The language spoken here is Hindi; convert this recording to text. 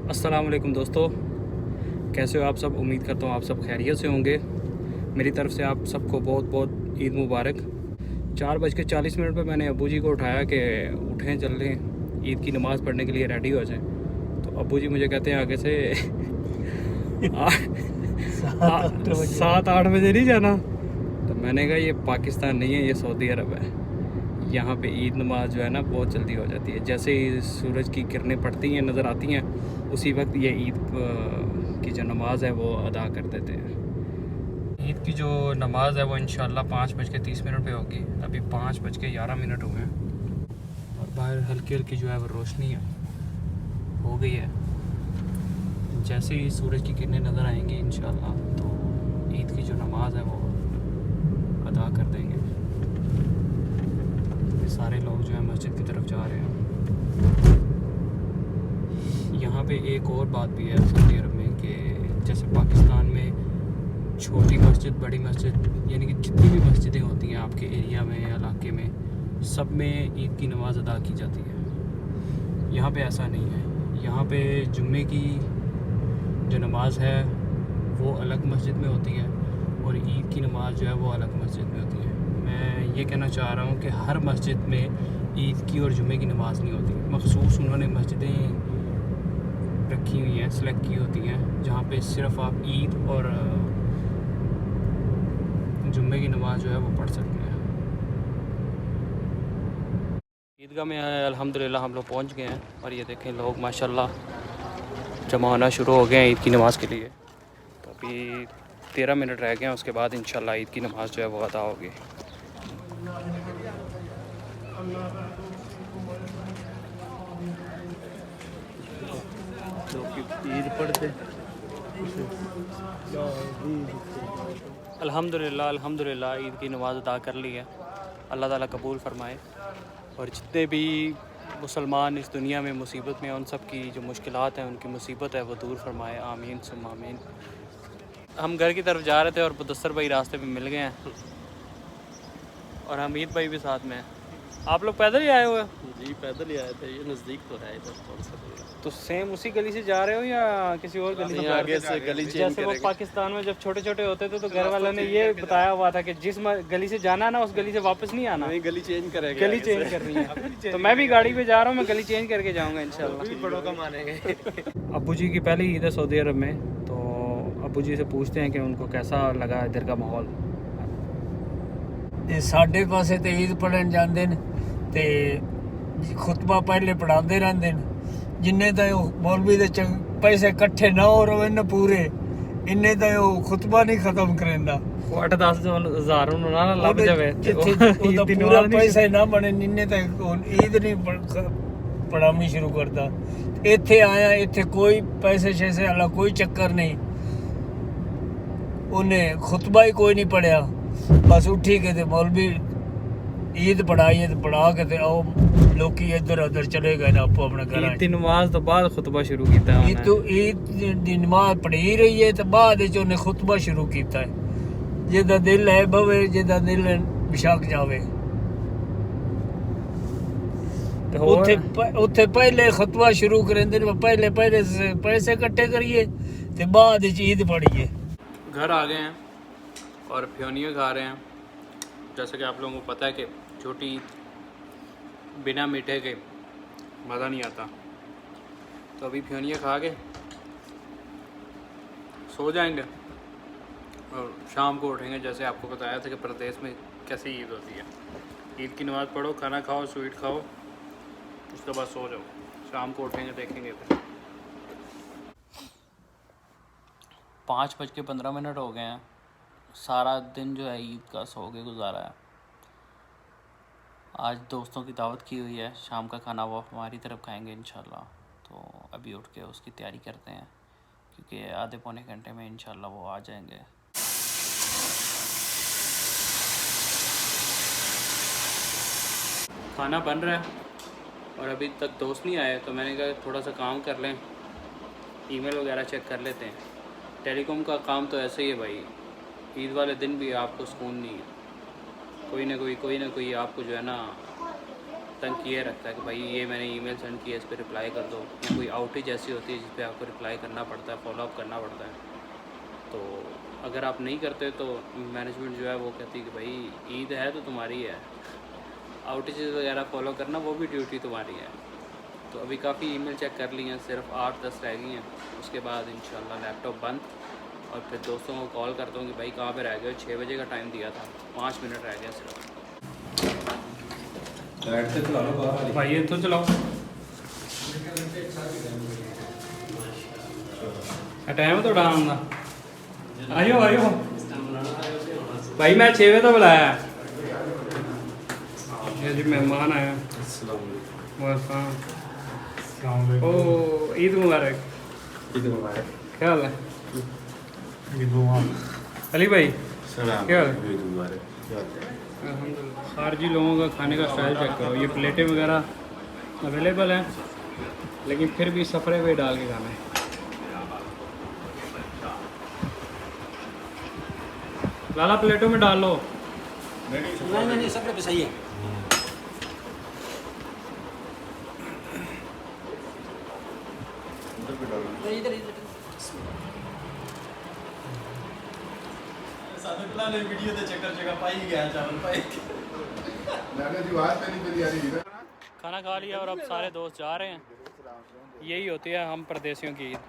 अस्सलाम वालेकुम दोस्तों, कैसे हो आप सब। उम्मीद करता हूँ आप सब खैरियत से होंगे। मेरी तरफ से आप सबको बहुत बहुत ईद मुबारक। 4:40 पर मैंने अब्बू जी को उठाया कि उठें चल लें ईद की नमाज़ पढ़ने के लिए रेडी हो जाएं। तो अब्बू जी मुझे कहते हैं आगे से 7-8 बजे नहीं जाना। तो मैंने कहा ये पाकिस्तान नहीं है, ये सऊदी अरब है। यहाँ पे ईद नमाज जो है ना बहुत जल्दी हो जाती है। जैसे ही सूरज की किरणें पड़ती हैं नज़र आती हैं उसी वक्त ये ईद की जो नमाज है वो अदा कर देते हैं। ईद की जो नमाज है वो इंशाल्लाह 5:30 पे होगी। अभी 5:11 हुए हैं और बाहर हल्की हल्की जो है वो रोशनी हो गई है। जैसे ही सूरज की किरणें नज़र आएंगी इंशाल्लाह तो ईद की जो नमाज है वो अदा कर देंगे। सारे लोग जो है मस्जिद की तरफ जा रहे हैं। यहाँ पे एक और बात भी है सऊदी अरब में कि जैसे पाकिस्तान में छोटी मस्जिद बड़ी मस्जिद यानी कि जितनी भी मस्जिदें होती हैं आपके एरिया में इलाके में सब में ईद की नमाज़ अदा की जाती है। यहाँ पे ऐसा नहीं है। यहाँ पे जुम्मे की जो नमाज़ है वो अलग मस्जिद में होती है और ईद की नमाज़ जो है वो अलग मस्जिद में होती है। मैं ये कहना चाह रहा हूँ कि हर मस्जिद में ईद की और जुम्मे की नमाज़ नहीं होती। मखसूस उन्होंने मस्जिदें रखी हुई हैं, सेलेक्ट की होती हैं जहाँ पे सिर्फ आप ईद और जुम्मे की नमाज़ जो है वो पढ़ सकते हैं। ईदगाह में अल्हम्दुलिल्लाह हम लोग पहुँच गए हैं और ये देखें लोग माशाल्लाह जमा होना शुरू हो गए हैं ईद की नमाज़ के लिए। तो अभी 13 मिनट रह गए हैं, उसके बाद इंशाल्लाह ईद की नमाज़ जो है वो अदा होगी। ईद पढ़ते अल्हम्दुलिल्लाह ईद की नमाज़ अदा कर ली है। अल्लाह ताला कबूल फ़रमाए और जितने भी मुसलमान इस दुनिया में मुसीबत में उन सब की जो मुश्किलात हैं उनकी मुसीबत है वो दूर फरमाए। आमीन सुम्मा आमीन। हम घर की तरफ जा रहे थे और मुदस्सर भाई रास्ते में मिल गए हैं और हमीद भाई भी साथ में हैं। आप लोग पैदल ही आए हुए हो? जी पैदल ही आए थे, ये नज़दीक तो है इधर थोड़ा सा दूर। तो सेम उसी गली से जा रहे हो या किसी और गली से? आगे से गली चेंज जैसे वो पाकिस्तान में जब छोटे छोटे होते थे तो घर वालों ने ये बताया हुआ था कि जिस गली से जाना ना उस गली से वापस नहीं आना। नहीं, गली चेंज करेंगे, गली चेंज करनी है। तो मैं भी गाड़ी पे जा रहा हूँ, मैं गली चेंज करके जाऊँगा इंशाल्लाह। बड़ों का मानेंगे। अब्बू जी की पहली ईद है सऊदी अरब में, तो अब्बू जी से पूछते हैं कि उनको कैसा लगा इधर का माहौल। साढ़े पासे तो ईद पढ़न जाते हैं तो खुतबा पहले पढ़ाते रहते हैं। जिन्ने तो मौलवी दे पैसे इकट्ठे ना हो रहे न पूरे इन्ने तो खुतबा नहीं खत्म करेंदा। 8-10 हज़ार ना लग जावे पूरा पैसे ना बने इन्ने तो ईद नहीं पढ़ानी शुरू करता। इत्थे आया, इत्थे कोई पैसे शैसे वाला कोई चक्कर नहीं। उन्हें खुतबा ही कोई नहीं पढ़िया, बस उठी के ते मौलवी ईद पढ़ाई है तो पढ़ा के ते आओ लोकी इधर उधर चले गए ना आपो अपने घर। ईद की नमाज तो बाद खुतबा शुरू कीता है। ईद दी नमाज पढ़ी रही है तो बाद विच उन्हें खुतबा शुरू कीता है। जिदा दिल है बवे, जिदा दिल है बेशक जावे। उत्थे पहले खुतबा शुरू करेंदे ने, पहले पैसे इकट्ठे करिए ते बाद विच ईद पढ़िए। घर आ गए हैं और फ्योनिया खा रहे हैं। जैसे कि आप लोगों को पता है कि छोटी बिना मीठे के मज़ा नहीं आता। तो अभी फ्योनिया खा के सो जाएंगे और शाम को उठेंगे। जैसे आपको बताया था कि प्रदेश में कैसे ईद होती है। ईद की नमाज़ पढ़ो, खाना खाओ, स्वीट खाओ, उसके बाद सो जाओ। शाम को उठेंगे देखेंगे। फिर 5:15 हो गए हैं। सारा दिन जो है ईद का सो के गुजारा है। आज दोस्तों की दावत की हुई है, शाम का खाना वो हमारी तरफ खाएंगे इंशाल्लाह। तो अभी उठ के उसकी तैयारी करते हैं क्योंकि आधे पौने घंटे में इंशाल्लाह वो आ जाएंगे। खाना बन रहा है और अभी तक दोस्त नहीं आए, तो मैंने कहा थोड़ा सा काम कर लें, ईमेल वगैरह चेक कर लेते हैं। टेलीकॉम का काम तो ऐसे ही है भाई, ईद वाले दिन भी आपको सुकून नहीं है। कोई ना कोई आपको जो है ना तंग किए रखता है कि भाई ये मैंने ईमेल सेंड किया, इस पर रिप्लाई कर दो, या कोई आउटेज ऐसी होती है जिस पे आपको रिप्लाई करना पड़ता है, फॉलोअप करना पड़ता है। तो अगर आप नहीं करते तो मैनेजमेंट जो है वो कहती है कि भाई ईद है तो तुम्हारी है, आउटेजेस वगैरह फॉलो करना वो भी ड्यूटी तुम्हारी है। तो अभी काफ़ी ईमेल चेक कर ली हैं, सिर्फ 8-10 रह गई हैं, उसके बाद इंशाल्लाह लैपटॉप बंद, और फिर दोस्तों को कॉल करता हूँ कि भाई कहाँ पे रह गए, 6 बजे का टाइम दिया था, 5 मिनट रह गए सिर्फ। भाई ये तो चलाओ, टाइम तो डाउन दा आयो आयो भाई, मैं 6 बजे तो बुलाया है। ये जी मेहमान आया। ओ ईद मुबारक। ईद मुबारक। क्या हाल है अली भाई? क्या हाल है? ईद मुबारक। अल्हम्दुलिल्लाह। खारजी लोगों का खाने का स्टाइल चेक करो, ये प्लेटें वगैरह अवेलेबल हैं, लेकिन फिर भी सफरे पे डाल के खाना है। लाला प्लेटों में डाल लो। नहीं सफरे पे सही है। वीडियो ਦੇ ਚੱਕਰ ਜਗਾ ਪਾਈ ਗਿਆ ਚਾਵਲ ਪਾਈ। खाना खा लिया और अब सारे दोस्त जा रहे हैं। यही होती है हम परदेसियों की ईद।